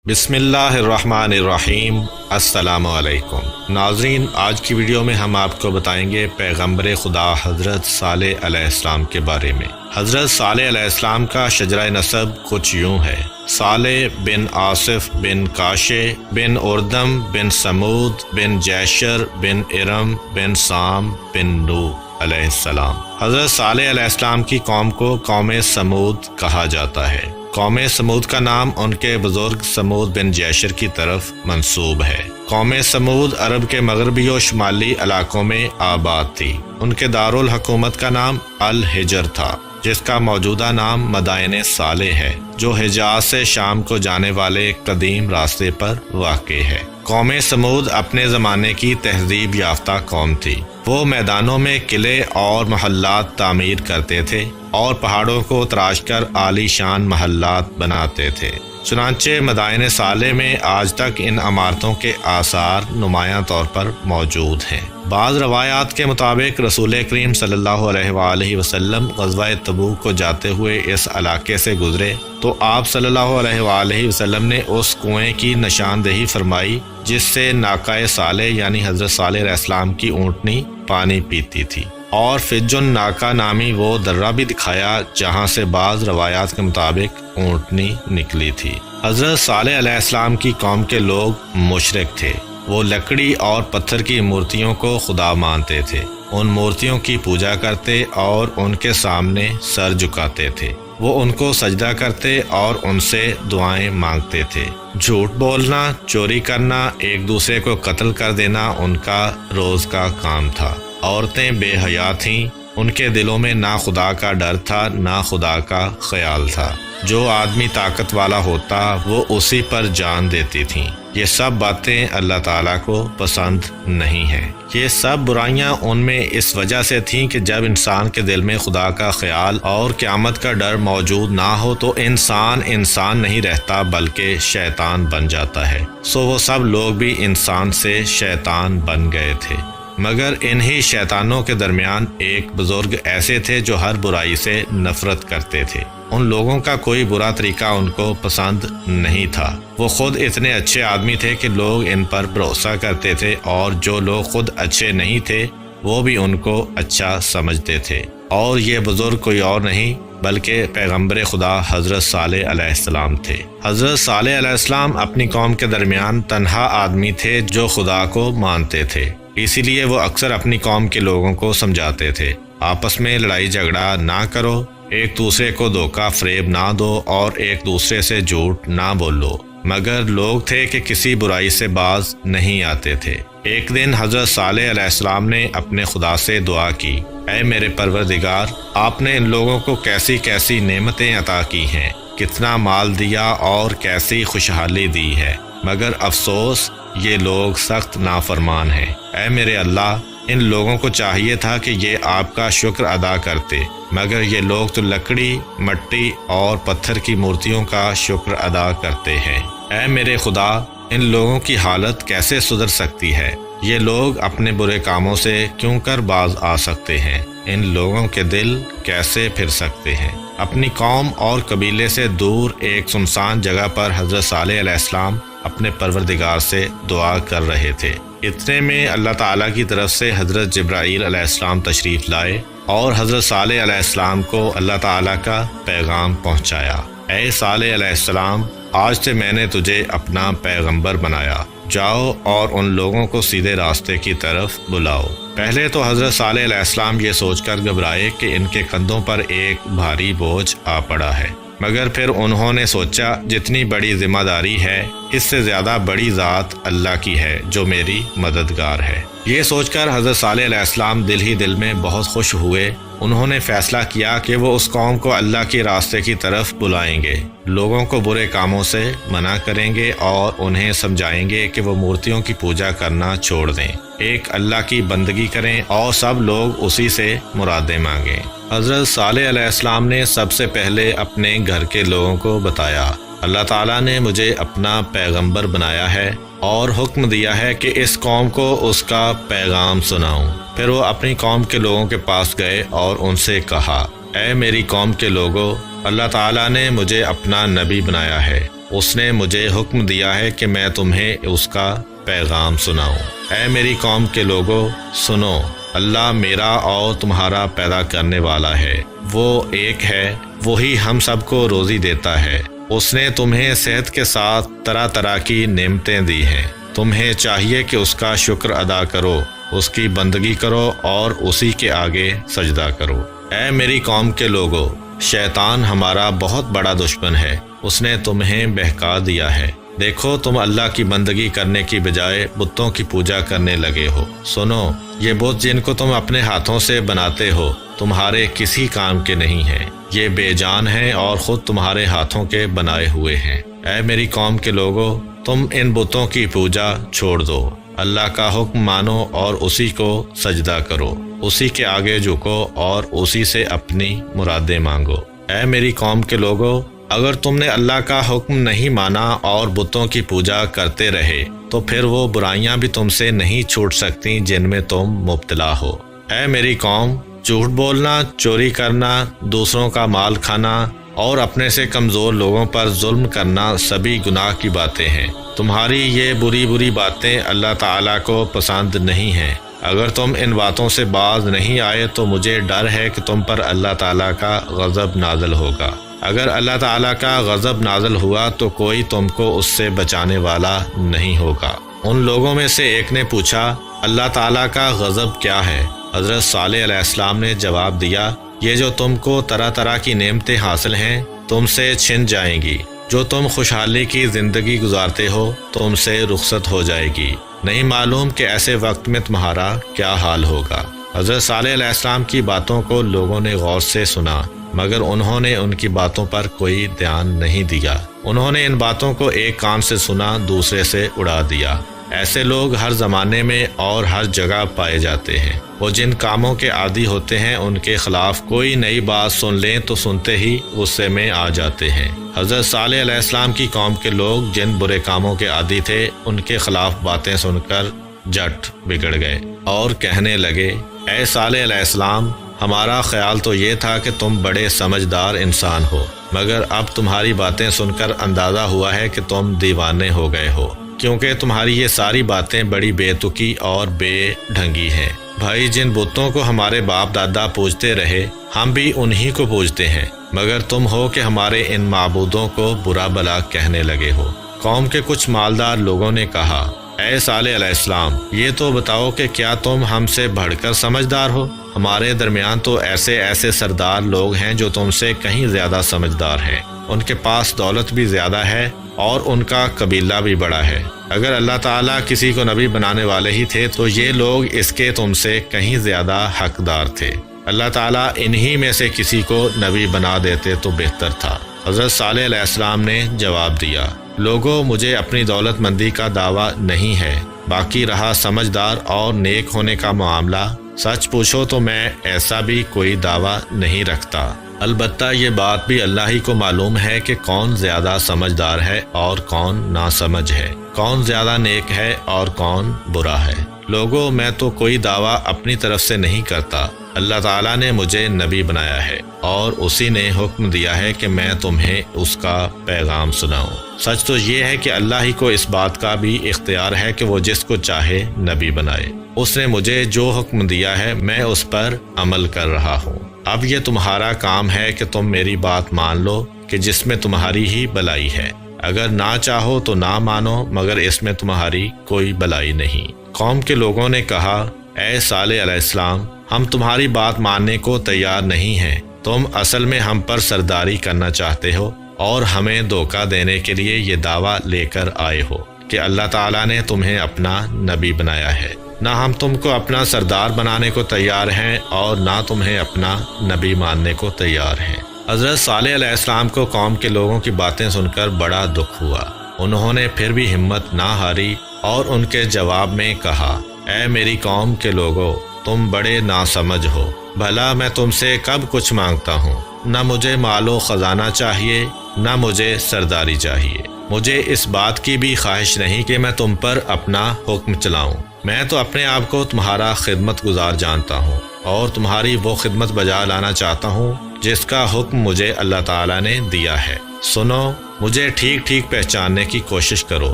بسم اللہ الرحمن الرحیم۔ السلام علیکم ناظرین، آج کی ویڈیو میں ہم آپ کو بتائیں گے پیغمبر خدا حضرت صالح علیہ السلام کے بارے میں۔ حضرت صالح علیہ السلام کا شجرہ نسب کچھ یوں ہے: صالح بن آصف بن کاشے بن اردم بن سمود بن جیشر بن ارم بن سام بن نوح علیہ السلام۔ حضرت صالح علیہ السلام کی قوم کو قوم سمود کہا جاتا ہے۔ قوم سمود کا نام ان کے بزرگ سمود بن جیشر کی طرف منسوب ہے۔ قوم سمود عرب کے مغربی و شمالی علاقوں میں آباد تھی۔ ان کے دارالحکومت کا نام الحجر تھا، جس کا موجودہ نام مدائن صالح ہے، جو حجاز سے شام کو جانے والے قدیم راستے پر واقع ہے۔ قوم سمود اپنے زمانے کی تہذیب یافتہ قوم تھی۔ وہ میدانوں میں قلعے اور محلات تعمیر کرتے تھے اور پہاڑوں کو تراش کر عالی شان محلات بناتے تھے۔ چنانچہ مدائن صالح میں آج تک ان عمارتوں کے آثار نمایاں طور پر موجود ہیں۔ بعض روایات کے مطابق رسول کریم صلی اللہ علیہ وآلہ وسلم غزوہ تبوک کو جاتے ہوئے اس علاقے سے گزرے تو آپ صلی اللہ علیہ وآلہ وسلم نے اس کنویں کی نشاندہی فرمائی جس سے ناقہ صالح یعنی حضرت صالح علیہ السلام کی اونٹنی پانی پیتی تھی، اور فج ناقہ نامی وہ درہ بھی دکھایا جہاں سے بعض روایات کے مطابق اونٹنی نکلی تھی۔ حضرت صالح علیہ السلام کی قوم کے لوگ مشرک تھے۔ وہ لکڑی اور پتھر کی مورتیوں کو خدا مانتے تھے، ان مورتیوں کی پوجا کرتے اور ان کے سامنے سر جھکاتے تھے۔ وہ ان کو سجدہ کرتے اور ان سے دعائیں مانگتے تھے۔ جھوٹ بولنا، چوری کرنا، ایک دوسرے کو قتل کر دینا ان کا روز کا کام تھا۔ عورتیں بے حیا تھیں، ان کے دلوں میں نہ خدا کا ڈر تھا نہ خدا کا خیال تھا۔ جو آدمی طاقت والا ہوتا وہ اسی پر جان دیتی تھیں۔ یہ سب باتیں اللہ تعالیٰ کو پسند نہیں ہیں۔ یہ سب برائیاں ان میں اس وجہ سے تھیں کہ جب انسان کے دل میں خدا کا خیال اور قیامت کا ڈر موجود نہ ہو تو انسان نہیں رہتا بلکہ شیطان بن جاتا ہے۔ سو وہ سب لوگ بھی انسان سے شیطان بن گئے تھے۔ مگر انہی شیطانوں کے درمیان ایک بزرگ ایسے تھے جو ہر برائی سے نفرت کرتے تھے۔ ان لوگوں کا کوئی برا طریقہ ان کو پسند نہیں تھا۔ وہ خود اتنے اچھے آدمی تھے کہ لوگ ان پر بھروسہ کرتے تھے، اور جو لوگ خود اچھے نہیں تھے وہ بھی ان کو اچھا سمجھتے تھے۔ اور یہ بزرگ کوئی اور نہیں بلکہ پیغمبر خدا حضرت صالح علیہ السلام تھے۔ حضرت صالح علیہ السلام اپنی قوم کے درمیان تنہا آدمی تھے جو خدا کو مانتے تھے۔ اسی لیے وہ اکثر اپنی قوم کے لوگوں کو سمجھاتے تھے، آپس میں لڑائی جھگڑا نہ کرو، ایک دوسرے کو دھوکہ فریب نہ دو اور ایک دوسرے سے جھوٹ نہ بولو۔ مگر لوگ تھے کہ کسی برائی سے باز نہیں آتے تھے۔ ایک دن حضرت صالح علیہ السلام نے اپنے خدا سے دعا کی: اے میرے پروردگار، آپ نے ان لوگوں کو کیسی کیسی نعمتیں عطا کی ہیں، کتنا مال دیا اور کیسی خوشحالی دی ہے، مگر افسوس یہ لوگ سخت نافرمان ہیں۔ اے میرے اللہ، ان لوگوں کو چاہیے تھا کہ یہ آپ کا شکر ادا کرتے، مگر یہ لوگ تو لکڑی، مٹی اور پتھر کی مورتیوں کا شکر ادا کرتے ہیں۔ اے میرے خدا، ان لوگوں کی حالت کیسے سدھر سکتی ہے؟ یہ لوگ اپنے برے کاموں سے کیوں کر باز آ سکتے ہیں؟ ان لوگوں کے دل کیسے پھر سکتے ہیں؟ اپنی قوم اور قبیلے سے دور ایک سنسان جگہ پر حضرت صالح علیہ السلام اپنے پروردگار سے دعا کر رہے تھے۔ اتنے میں اللہ تعالیٰ کی طرف سے حضرت جبرائیل علیہ السلام تشریف لائے اور حضرت صالح علیہ السلام کو اللہ تعالیٰ کا پیغام پہنچایا: اے صالح علیہ السلام، آج سے میں نے تجھے اپنا پیغمبر بنایا، جاؤ اور ان لوگوں کو سیدھے راستے کی طرف بلاؤ۔ پہلے تو حضرت صالح علیہ السلام یہ سوچ کر گھبرائے کہ ان کے کندھوں پر ایک بھاری بوجھ آ پڑا ہے، مگر پھر انہوں نے سوچا جتنی بڑی ذمہ داری ہے اس سے زیادہ بڑی ذات اللہ کی ہے جو میری مددگار ہے۔ یہ سوچ کر حضرت صالح علیہ السلام دل ہی دل میں بہت خوش ہوئے۔ انہوں نے فیصلہ کیا کہ وہ اس قوم کو اللہ کے راستے کی طرف بلائیں گے، لوگوں کو برے کاموں سے منع کریں گے اور انہیں سمجھائیں گے کہ وہ مورتیوں کی پوجا کرنا چھوڑ دیں، ایک اللہ کی بندگی کریں اور سب لوگ اسی سے مرادیں مانگیں۔ حضرت صالح علیہ السلام نے سب سے پہلے اپنے گھر کے لوگوں کو بتایا: اللہ تعالیٰ نے مجھے اپنا پیغمبر بنایا ہے اور حکم دیا ہے کہ اس قوم کو اس کا پیغام سناؤں۔ پھر وہ اپنی قوم کے لوگوں کے پاس گئے اور ان سے کہا: اے میری قوم کے لوگوں، اللہ تعالیٰ نے مجھے اپنا نبی بنایا ہے اس نے مجھے حکم دیا ہے کہ میں تمہیں اس کا پیغام سناؤں۔ اے میری قوم کے لوگو سنو، اللہ میرا اور تمہارا پیدا کرنے والا ہے، وہ ایک ہے، وہی ہم سب کو روزی دیتا ہے۔ اس نے تمہیں صحت کے ساتھ طرح طرح کی نعمتیں دی ہیں، تمہیں چاہیے کہ اس کا شکر ادا کرو، اس کی بندگی کرو اور اسی کے آگے سجدہ کرو۔ اے میری قوم کے لوگو، شیطان ہمارا بہت بڑا دشمن ہے، اس نے تمہیں بہکا دیا ہے۔ دیکھو تم اللہ کی بندگی کرنے کی بجائے بتوں کی پوجا کرنے لگے ہو۔ سنو، یہ بت جن کو تم اپنے ہاتھوں سے بناتے ہو تمہارے کسی کام کے نہیں ہیں، یہ بے جان ہیں اور خود تمہارے ہاتھوں کے بنائے ہوئے ہیں۔ اے میری قوم کے لوگو، تم ان بتوں کی پوجا چھوڑ دو، اللہ کا حکم مانو اور اسی کو سجدہ کرو، اسی کے آگے جھکو اور اسی سے اپنی مرادیں مانگو۔ اے میری قوم کے لوگو، اگر تم نے اللہ کا حکم نہیں مانا اور بتوں کی پوجا کرتے رہے تو پھر وہ برائیاں بھی تم سے نہیں چھوٹ سکتی جن میں تم مبتلا ہو۔ اے میری قوم، جھوٹ بولنا، چوری کرنا، دوسروں کا مال کھانا اور اپنے سے کمزور لوگوں پر ظلم کرنا سبھی گناہ کی باتیں ہیں۔ تمہاری یہ بری بری باتیں اللہ تعالیٰ کو پسند نہیں ہیں۔ اگر تم ان باتوں سے باز نہیں آئے تو مجھے ڈر ہے کہ تم پر اللہ تعالیٰ کا غضب نازل ہوگا۔ اگر اللہ تعالیٰ کا غضب نازل ہوا تو کوئی تم کو اس سے بچانے والا نہیں ہوگا۔ ان لوگوں میں سے ایک نے پوچھا، اللہ تعالیٰ کا غضب کیا ہے؟ حضرت صالح علیہ السلام نے جواب دیا، یہ جو تم کو طرح طرح کی نعمتیں حاصل ہیں تم سے چھن جائیں گی، جو تم خوشحالی کی زندگی گزارتے ہو تم سے رخصت ہو جائے گی، نہیں معلوم کہ ایسے وقت میں تمہارا کیا حال ہوگا۔ حضرت صالح علیہ السلام کی باتوں کو لوگوں نے غور سے سنا، مگر انہوں نے ان کی باتوں پر کوئی دھیان نہیں دیا۔ انہوں نے ان باتوں کو ایک کان سے سنا، دوسرے سے اڑا دیا۔ ایسے لوگ ہر زمانے میں اور ہر جگہ پائے جاتے ہیں۔ وہ جن کاموں کے عادی ہوتے ہیں ان کے خلاف کوئی نئی بات سن لیں تو سنتے ہی غصے میں آ جاتے ہیں۔ حضرت صالح علیہ السلام کی قوم کے لوگ جن برے کاموں کے عادی تھے ان کے خلاف باتیں سن کر جٹ بگڑ گئے اور کہنے لگے، اے صالح علیہ السلام، ہمارا خیال تو یہ تھا کہ تم بڑے سمجھدار انسان ہو، مگر اب تمہاری باتیں سن کر اندازہ ہوا ہے کہ تم دیوانے ہو گئے ہو، کیونکہ تمہاری یہ ساری باتیں بڑی بے تکی اور بے ڈھنگی ہیں۔ بھائی، جن بتوں کو ہمارے باپ دادا پوجتے رہے ہم بھی انہی کو پوجتے ہیں، مگر تم ہو کہ ہمارے ان معبودوں کو برا بھلا کہنے لگے ہو۔ قوم کے کچھ مالدار لوگوں نے کہا، اے صالح علیہ السلام، یہ تو بتاؤ کہ کیا تم ہم سے بڑھ کر سمجھدار ہو؟ ہمارے درمیان تو ایسے سردار لوگ ہیں جو تم سے کہیں زیادہ سمجھدار ہیں، ان کے پاس دولت بھی زیادہ ہے اور ان کا قبیلہ بھی بڑا ہے۔ اگر اللہ تعالیٰ کسی کو نبی بنانے والے ہی تھے تو یہ لوگ اس کے تم سے کہیں زیادہ حقدار تھے۔ اللہ تعالیٰ انہی میں سے کسی کو نبی بنا دیتے تو بہتر تھا۔ حضرت صالح علیہ السلام نے جواب دیا، لوگوں، مجھے اپنی دولت مندی کا دعویٰ نہیں ہے، باقی رہا سمجھدار اور نیک ہونے کا معاملہ، سچ پوچھو تو میں ایسا بھی کوئی دعویٰ نہیں رکھتا۔ البتہ یہ بات بھی اللہ ہی کو معلوم ہے کہ کون زیادہ سمجھدار ہے اور کون ناسمجھ ہے، کون زیادہ نیک ہے اور کون برا ہے۔ لوگوں، میں تو کوئی دعویٰ اپنی طرف سے نہیں کرتا، اللہ تعالیٰ نے مجھے نبی بنایا ہے اور اسی نے حکم دیا ہے کہ میں تمہیں اس کا پیغام سناؤں۔ سچ تو یہ ہے کہ اللہ ہی کو اس بات کا بھی اختیار ہے کہ وہ جس کو چاہے نبی بنائے۔ اس نے مجھے جو حکم دیا ہے میں اس پر عمل کر رہا ہوں۔ اب یہ تمہارا کام ہے کہ تم میری بات مان لو کہ جس میں تمہاری ہی بلائی ہے، اگر نہ چاہو تو نہ مانو، مگر اس میں تمہاری کوئی بلائی نہیں۔ قوم کے لوگوں نے کہا، اے صالح علیہ السلام، ہم تمہاری بات ماننے کو تیار نہیں ہیں، تم اصل میں ہم پر سرداری کرنا چاہتے ہو اور ہمیں دھوکہ دینے کے لیے یہ دعویٰ لے کر آئے ہو کہ اللہ تعالیٰ نے تمہیں اپنا نبی بنایا ہے۔ نہ ہم تم کو اپنا سردار بنانے کو تیار ہیں اور نہ تمہیں اپنا نبی ماننے کو تیار ہیں۔ حضرت صالح علیہ السلام کو قوم کے لوگوں کی باتیں سن کر بڑا دکھ ہوا۔ انہوں نے پھر بھی ہمت نہ ہاری اور ان کے جواب میں کہا، اے میری قوم کے لوگوں، تم بڑے ناسمجھ ہو، بھلا میں تم سے کب کچھ مانگتا ہوں؟ نہ مجھے مال و خزانہ چاہیے، نہ مجھے سرداری چاہیے، مجھے اس بات کی بھی خواہش نہیں کہ میں تم پر اپنا حکم چلاؤں۔ میں تو اپنے آپ کو تمہارا خدمت گزار جانتا ہوں اور تمہاری وہ خدمت بجا لانا چاہتا ہوں جس کا حکم مجھے اللہ تعالیٰ نے دیا ہے۔ سنو، مجھے ٹھیک ٹھیک پہچاننے کی کوشش کرو،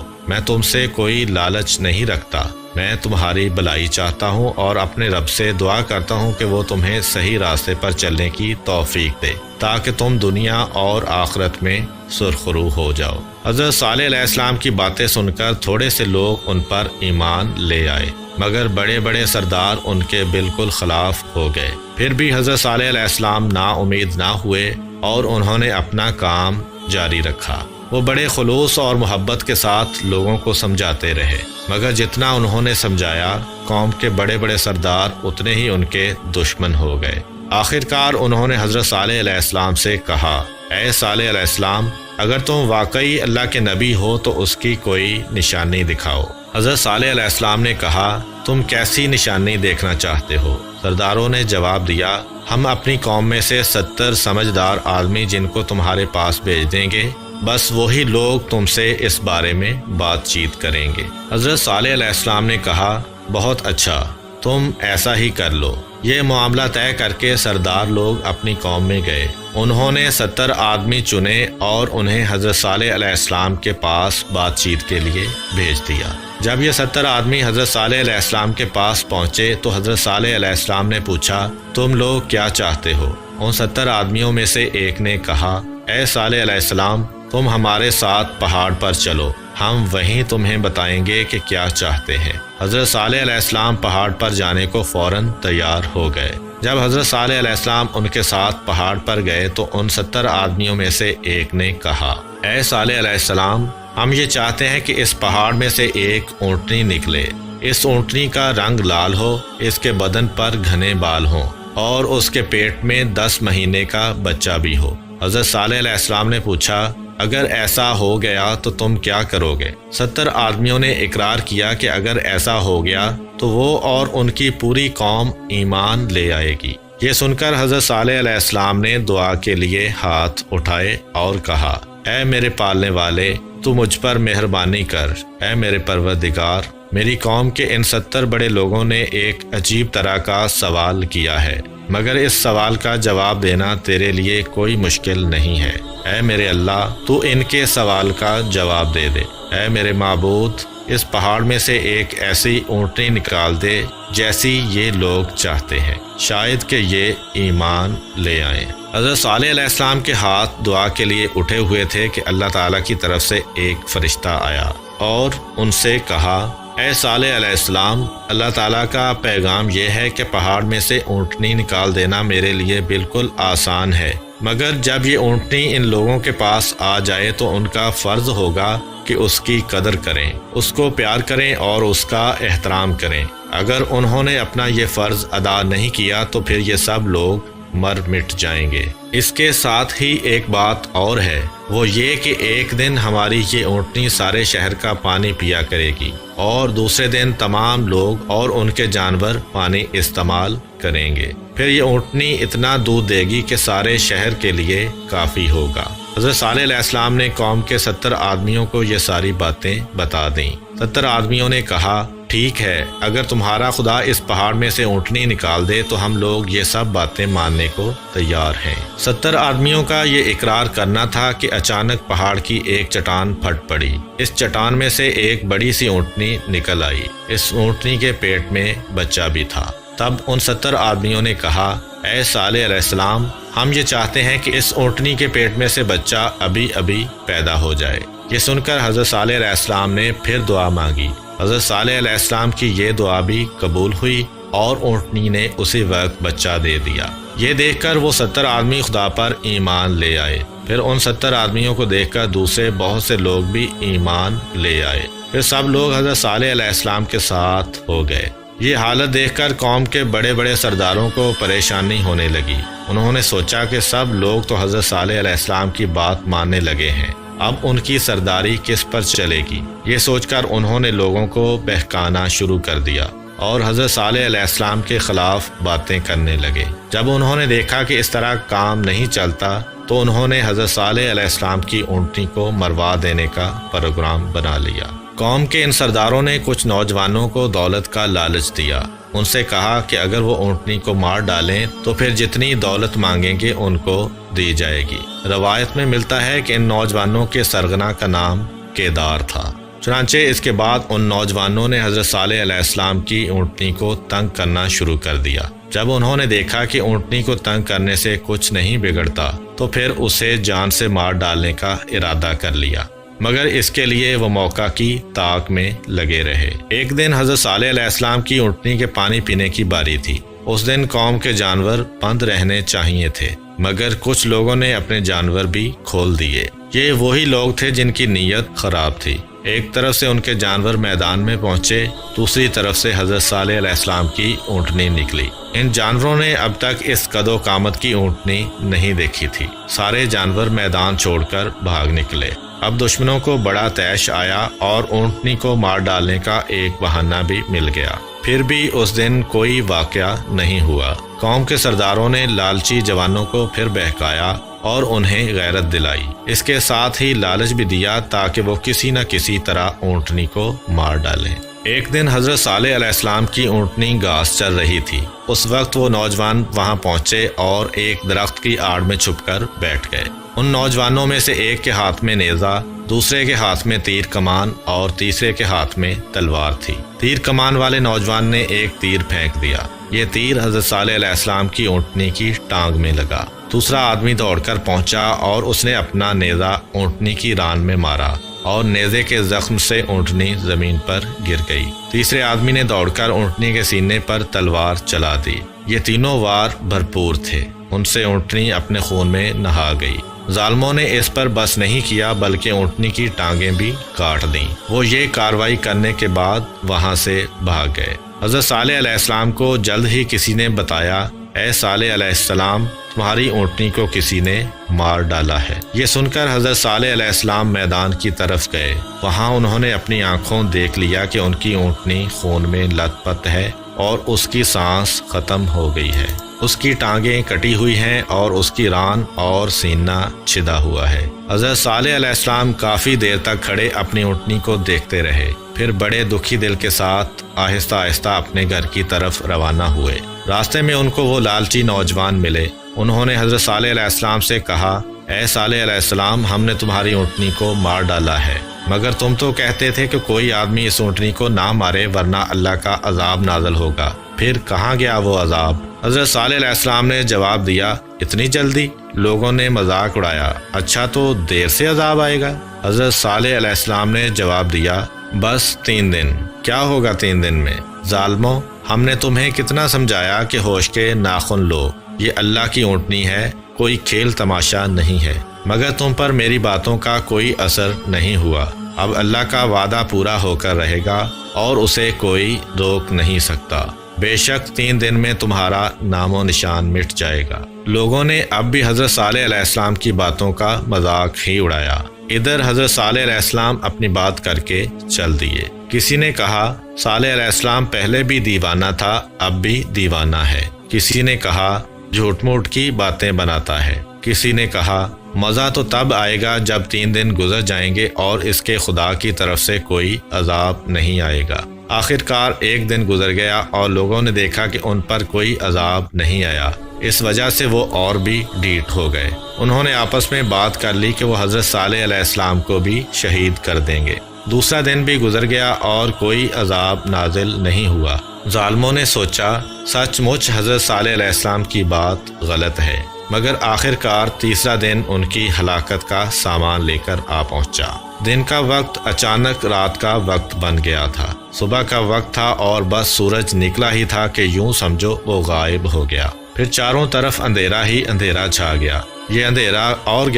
میں تم سے کوئی لالچ نہیں رکھتا، میں تمہاری بھلائی چاہتا ہوں اور اپنے رب سے دعا کرتا ہوں کہ وہ تمہیں صحیح راستے پر چلنے کی توفیق دے تاکہ تم دنیا اور آخرت میں سرخرو ہو جاؤ۔ حضرت صالح علیہ السلام کی باتیں سن کر تھوڑے سے لوگ ان پر ایمان لے آئے، مگر بڑے بڑے سردار ان کے بالکل خلاف ہو گئے۔ پھر بھی حضرت صالح علیہ السلام نا امید نہ ہوئے اور انہوں نے اپنا کام جاری رکھا۔ وہ بڑے خلوص اور محبت کے ساتھ لوگوں کو سمجھاتے رہے، مگر جتنا انہوں نے سمجھایا قوم کے بڑے بڑے سردار اتنے ہی ان کے دشمن ہو گئے۔ آخرکار انہوں نے حضرت صالح علیہ السلام سے کہا، اے صالح علیہ السلام، اگر تم واقعی اللہ کے نبی ہو تو اس کی کوئی نشانی دکھاؤ۔ حضرت صالح علیہ السلام نے کہا، تم کیسی نشانی دیکھنا چاہتے ہو؟ سرداروں نے جواب دیا، ہم اپنی قوم میں سے 70 سمجھدار آدمی جن کو تمہارے پاس بھیج دیں گے، بس وہی لوگ تم سے اس بارے میں بات چیت کریں گے۔ حضرت صالح علیہ السلام نے کہا، بہت اچھا، تم ایسا ہی کر لو۔ یہ معاملہ طے کر کے سردار لوگ اپنی قوم میں گئے۔ انہوں نے 70 آدمی چنے اور انہیں حضرت صالح علیہ السلام کے پاس بات چیت کے لیے بھیج دیا۔ جب یہ 70 آدمی حضرت صالح علیہ السلام کے پاس پہنچے تو حضرت صالح علیہ السلام نے پوچھا، تم لوگ کیا چاہتے ہو؟ ان 70 آدمیوں میں سے ایک نے کہا، اے صالح علیہ السلام، تم ہمارے ساتھ پہاڑ پر چلو، ہم وہیں تمہیں بتائیں گے کہ کیا چاہتے ہیں۔ حضرت صالح علیہ السلام پہاڑ پر جانے کو فوراً تیار ہو گئے۔ جب حضرت صالح علیہ السلام ان کے ساتھ پہاڑ پر گئے تو ان 70 آدمیوں میں سے ایک نے کہا، اے صالح علیہ السلام، ہم یہ چاہتے ہیں کہ اس پہاڑ میں سے ایک اونٹنی نکلے، اس اونٹنی کا رنگ لال ہو، اس کے بدن پر گھنے بال ہوں اور اس کے پیٹ میں 10 مہینے کا بچہ بھی ہو۔ حضرت صالح علیہ السلام نے پوچھا، اگر ایسا ہو گیا تو تم کیا کرو گے؟ 70 آدمیوں نے اقرار کیا کہ اگر ایسا ہو گیا تو وہ اور ان کی پوری قوم ایمان لے آئے گی۔ یہ سن کر حضرت صالح علیہ السلام نے دعا کے لیے ہاتھ اٹھائے اور کہا، اے میرے پالنے والے، تو مجھ پر مہربانی کر، اے میرے پروردگار، میری قوم کے ان 70 بڑے لوگوں نے ایک عجیب طرح کا سوال کیا ہے، مگر اس سوال کا جواب دینا تیرے لیے کوئی مشکل نہیں ہے۔ اے میرے اللہ، تو ان کے سوال کا جواب دے دے۔ اے میرے معبود، اس پہاڑ میں سے ایک ایسی اونٹنی نکال دے جیسی یہ لوگ چاہتے ہیں، شاید کہ یہ ایمان لے آئیں۔ حضرت صالح علیہ السلام کے ہاتھ دعا کے لیے اٹھے ہوئے تھے کہ اللہ تعالیٰ کی طرف سے ایک فرشتہ آیا اور ان سے کہا، اے صالح علیہ السلام، اللہ تعالیٰ کا پیغام یہ ہے کہ پہاڑ میں سے اونٹنی نکال دینا میرے لیے بالکل آسان ہے، مگر جب یہ اونٹنی ان لوگوں کے پاس آ جائے تو ان کا فرض ہوگا کہ اس کی قدر کریں، اس کو پیار کریں اور اس کا احترام کریں۔ اگر انہوں نے اپنا یہ فرض ادا نہیں کیا تو پھر یہ سب لوگ مر مٹ جائیں گے۔ اس کے ساتھ ہی ایک بات اور ہے، وہ یہ کہ ایک دن ہماری یہ اونٹنی سارے شہر کا پانی پیا کرے گی اور دوسرے دن تمام لوگ اور ان کے جانور پانی استعمال کریں گے، پھر یہ اونٹنی اتنا دودھ دے گی کہ سارے شہر کے لیے کافی ہوگا۔ حضرت صالح علیہ السلام نے قوم کے 70 آدمیوں کو یہ ساری باتیں بتا دیں۔ 70 آدمیوں نے کہا، ٹھیک ہے، اگر تمہارا خدا اس پہاڑ میں سے اونٹنی نکال دے تو ہم لوگ یہ سب باتیں ماننے کو تیار ہیں۔ 70 آدمیوں کا یہ اقرار کرنا تھا کہ اچانک پہاڑ کی ایک چٹان پھٹ پڑی۔ اس چٹان میں سے ایک بڑی سی اونٹنی نکل آئی۔ اس اونٹنی کے پیٹ میں بچہ بھی تھا۔ تب ان 70 آدمیوں نے کہا، اے صالح علیہ السلام، ہم یہ چاہتے ہیں کہ اس اونٹنی کے پیٹ میں سے بچہ ابھی ابھی پیدا ہو جائے۔ یہ سن کر حضرت صالح علیہ السلام نے پھر دعا مانگی۔ حضرت صالح علیہ السلام کی یہ دعا بھی قبول ہوئی اور اونٹنی نے اسی وقت بچہ دے دیا۔ یہ دیکھ کر وہ 70 آدمی خدا پر ایمان لے آئے۔ پھر ان 70 آدمیوں کو دیکھ کر دوسرے بہت سے لوگ بھی ایمان لے آئے۔ پھر سب لوگ حضرت صالح علیہ السلام کے ساتھ ہو گئے۔ یہ حالت دیکھ کر قوم کے بڑے بڑے سرداروں کو پریشانی ہونے لگی۔ انہوں نے سوچا کہ سب لوگ تو حضرت صالح علیہ السلام کی بات ماننے لگے ہیں، اب ان کی سرداری کس پر چلے گی؟ یہ سوچ کر انہوں نے لوگوں کو بہکانا شروع کر دیا اور حضرت صالح علیہ السلام کے خلاف باتیں کرنے لگے۔ جب انہوں نے دیکھا کہ اس طرح کام نہیں چلتا تو انہوں نے حضرت صالح علیہ السلام کی اونٹنی کو مروا دینے کا پروگرام بنا لیا۔ قوم کے ان سرداروں نے کچھ نوجوانوں کو دولت کا لالچ دیا۔ ان سے کہا کہ اگر وہ اونٹنی کو مار ڈالیں تو پھر جتنی دولت مانگیں گے ان کو دی جائے گی۔ روایت میں ملتا ہے کہ ان نوجوانوں کے سرغنہ کا نام کیدار تھا۔ چنانچہ اس کے بعد ان نوجوانوں نے حضرت صالح علیہ السلام کی اونٹنی کو تنگ کرنا شروع کر دیا۔ جب انہوں نے دیکھا کہ اونٹنی کو تنگ کرنے سے کچھ نہیں بگڑتا تو پھر اسے جان سے مار ڈالنے کا ارادہ کر لیا، مگر اس کے لیے وہ موقع کی تاک میں لگے رہے۔ ایک دن حضرت صالح علیہ السلام کی اونٹنی کے پانی پینے کی باری تھی۔ اس دن قوم کے جانور بند رہنے چاہیے تھے، مگر کچھ لوگوں نے اپنے جانور بھی کھول دیے۔ یہ وہی لوگ تھے جن کی نیت خراب تھی۔ ایک طرف سے ان کے جانور میدان میں پہنچے، دوسری طرف سے حضرت صالح علیہ السلام کی اونٹنی نکلی۔ ان جانوروں نے اب تک اس قد و قامت کی اونٹنی نہیں دیکھی تھی۔ سارے جانور میدان چھوڑ کر بھاگ نکلے۔ اب دشمنوں کو بڑا طیش آیا اور اونٹنی کو مار ڈالنے کا ایک بہانہ بھی مل گیا۔ پھر بھی اس دن کوئی واقعہ نہیں ہوا۔ قوم کے سرداروں نے لالچی جوانوں کو پھر بہکایا اور انہیں غیرت دلائی۔ اس کے ساتھ ہی لالچ بھی دیا تاکہ وہ کسی نہ کسی طرح اونٹنی کو مار ڈالیں۔ ایک دن حضرت صالح علیہ السلام کی اونٹنی گھاس چر رہی تھی۔ اس وقت وہ نوجوان وہاں پہنچے اور ایک درخت کی آڑ میں چھپ کر بیٹھ گئے۔ ان نوجوانوں میں سے ایک کے ہاتھ میں نیزہ، دوسرے کے ہاتھ میں تیر کمان اور تیسرے کے ہاتھ میں تلوار تھی۔ تیر کمان والے نوجوان نے ایک تیر پھینک دیا۔ یہ تیر حضرت صالح علیہ السلام کی اونٹنی کی ٹانگ میں لگا۔ دوسرا آدمی دوڑ کر پہنچا اور اس نے اپنا نیزہ اونٹنی کی ران میں مارا اور نیزے کے زخم سے اونٹنی زمین پر گر گئی۔ تیسرے آدمی نے دوڑ کر اونٹنی کے سینے پر تلوار چلا دی۔ یہ تینوں وار بھرپور تھے۔ ان سے اونٹنی اپنے خون میں نہا گئی۔ ظالموں نے اس پر بس نہیں کیا بلکہ اونٹنی کی ٹانگیں بھی کاٹ دیں۔ وہ یہ کارروائی کرنے کے بعد وہاں سے بھاگ گئے۔ حضرت صالح علیہ السلام کو جلد ہی کسی نے بتایا، اے صالح علیہ السلام، تمہاری اونٹنی کو کسی نے مار ڈالا ہے۔ یہ سن کر حضرت صالح علیہ السلام میدان کی طرف گئے۔ وہاں انہوں نے اپنی آنکھوں دیکھ لیا کہ ان کی اونٹنی خون میں لت پت ہے اور اس کی سانس ختم ہو گئی ہے۔ اس کی ٹانگیں کٹی ہوئی ہیں اور اس کی ران اور سینہ چھدا ہوا ہے۔ حضرت صالح علیہ السلام کافی دیر تک کھڑے اپنی اونٹنی کو دیکھتے رہے، پھر بڑے دکھی دل کے ساتھ آہستہ آہستہ اپنے گھر کی طرف روانہ ہوئے۔ راستے میں ان کو وہ لالچی نوجوان ملے۔ انہوں نے حضرت صالح علیہ السلام سے کہا، اے صالح علیہ السلام، ہم نے تمہاری اونٹنی کو مار ڈالا ہے، مگر تم تو کہتے تھے کہ کوئی آدمی اس اونٹنی کو نہ مارے ورنہ اللہ کا عذاب نازل ہوگا، پھر کہاں گیا وہ عذاب؟ حضرت صالح علیہ السلام نے جواب دیا، اتنی جلدی؟ لوگوں نے مذاق اڑایا، اچھا تو دیر سے عذاب آئے گا؟ حضرت صالح علیہ السلام نے جواب دیا، بس 3 دن۔ کیا ہوگا 3 دن میں؟ ظالموں، ہم نے تمہیں کتنا سمجھایا کہ ہوش کے ناخن لو، یہ اللہ کی اونٹنی ہے، کوئی کھیل تماشا نہیں ہے، مگر تم پر میری باتوں کا کوئی اثر نہیں ہوا۔ اب اللہ کا وعدہ پورا ہو کر رہے گا اور اسے کوئی روک نہیں سکتا۔ بے شک 3 دن میں تمہارا نام و نشان مٹ جائے گا۔ لوگوں نے اب بھی حضرت صالح علیہ السلام کی باتوں کا مذاق ہی اڑایا۔ ادھر حضرت صالح علیہ السلام اپنی بات کر کے چل دیے۔ کسی نے کہا، صالح علیہ السلام پہلے بھی دیوانہ تھا، اب بھی دیوانہ ہے۔ کسی نے کہا، جھوٹ موٹ کی باتیں بناتا ہے۔ کسی نے کہا، مزہ تو تب آئے گا جب 3 دن گزر جائیں گے اور اس کے خدا کی طرف سے کوئی عذاب نہیں آئے گا۔ آخر کار 1 دن گزر گیا اور لوگوں نے دیکھا کہ ان پر کوئی عذاب نہیں آیا۔ اس وجہ سے وہ اور بھی ڈھیٹ ہو گئے۔ انہوں نے آپس میں بات کر لی کہ وہ حضرت صالح علیہ السلام کو بھی شہید کر دیں گے۔ دوسرا دن بھی گزر گیا اور کوئی عذاب نازل نہیں ہوا۔ ظالموں نے سوچا، سچ مچ حضرت صالح علیہ السلام کی بات غلط ہے، مگر آخر کار تیسرا دن ان کی ہلاکت کا سامان لے کر آ پہنچا۔ دن کا وقت اچانک رات کا وقت بن گیا تھا۔ صبح کا وقت تھا اور بس سورج نکلا ہی تھا کہ یوں سمجھو وہ غائب ہو گیا۔ پھر چاروں طرف اندھیرا ہی اندھیرا چھا گیا۔ یہ اندھیرا اور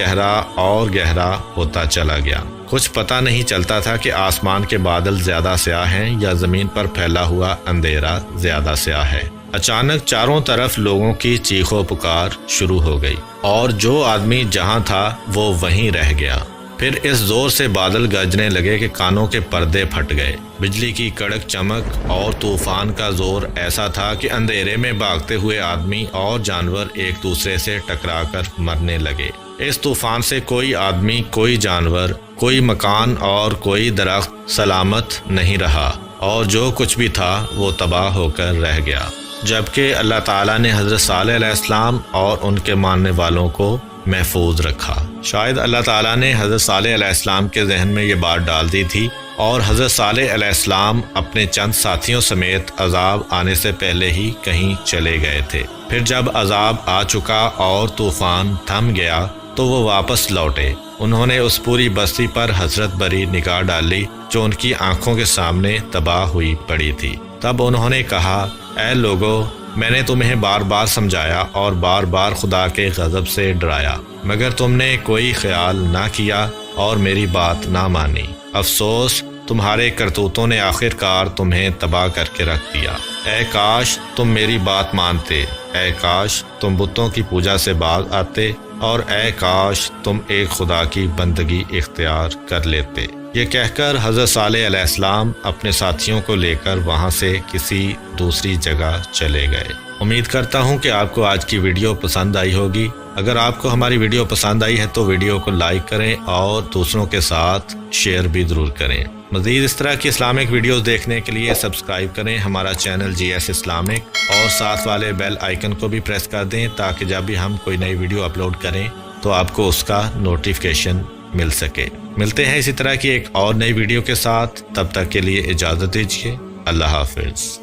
گہرا ہوتا چلا گیا۔ کچھ پتہ نہیں چلتا تھا کہ آسمان کے بادل زیادہ سیاہ ہیں یا زمین پر پھیلا ہوا اندھیرا زیادہ سیاہ ہے۔ اچانک چاروں طرف لوگوں کی چیخ و پکار شروع ہو گئی اور جو آدمی جہاں تھا وہ وہیں رہ گیا۔ پھر اس زور سے بادل گرجنے لگے کہ کانوں کے پردے پھٹ گئے۔ بجلی کی کڑک چمک اور طوفان کا زور ایسا تھا کہ اندھیرے میں بھاگتے ہوئے آدمی اور جانور ایک دوسرے سے ٹکرا کر مرنے لگے۔ اس طوفان سے کوئی آدمی، کوئی جانور، کوئی مکان اور کوئی درخت سلامت نہیں رہا، اور جو کچھ بھی تھا وہ تباہ ہو کر رہ گیا۔ جبکہ اللہ تعالیٰ نے حضرت صالح علیہ السلام اور ان کے ماننے والوں کو محفوظ رکھا۔ شاید اللہ تعالیٰ نے حضرت صالح علیہ السلام کے ذہن میں یہ بات ڈال دی تھی، اور حضرت صالح علیہ السلام اپنے چند ساتھیوں سمیت عذاب آنے سے پہلے ہی کہیں چلے گئے تھے۔ پھر جب عذاب آ چکا اور طوفان تھم گیا تو وہ واپس لوٹے۔ انہوں نے اس پوری بستی پر حسرت بھری نگاہ ڈالی جو ان کی آنکھوں کے سامنے تباہ ہوئی پڑی تھی۔ تب انہوں نے کہا، اے لوگو، میں نے تمہیں بار بار سمجھایا اور بار بار خدا کے غضب سے ڈرایا، مگر تم نے کوئی خیال نہ کیا اور میری بات نہ مانی۔ افسوس، تمہارے کرتوتوں نے آخر کار تمہیں تباہ کر کے رکھ دیا۔ اے کاش تم میری بات مانتے، اے کاش تم بتوں کی پوجا سے باز آتے، اور اے کاش تم ایک خدا کی بندگی اختیار کر لیتے۔ یہ کہہ کر حضرت صالح علیہ السلام اپنے ساتھیوں کو لے کر وہاں سے کسی دوسری جگہ چلے گئے۔ امید کرتا ہوں کہ آپ کو آج کی ویڈیو پسند آئی ہوگی۔ اگر آپ کو ہماری ویڈیو پسند آئی ہے تو ویڈیو کو لائک کریں اور دوسروں کے ساتھ شیئر بھی ضرور کریں۔ مزید اس طرح کی اسلامک ویڈیوز دیکھنے کے لیے سبسکرائب کریں ہمارا چینل GS اسلامک، اور ساتھ والے بیل آئیکن کو بھی پریس کر دیں تاکہ جب بھی ہم کوئی نئی ویڈیو اپلوڈ کریں تو آپ کو اس کا نوٹیفیکیشن مل سکے۔ ملتے ہیں اسی طرح کی ایک اور نئی ویڈیو کے ساتھ، تب تک کے لیے اجازت دیجیے۔ اللہ حافظ۔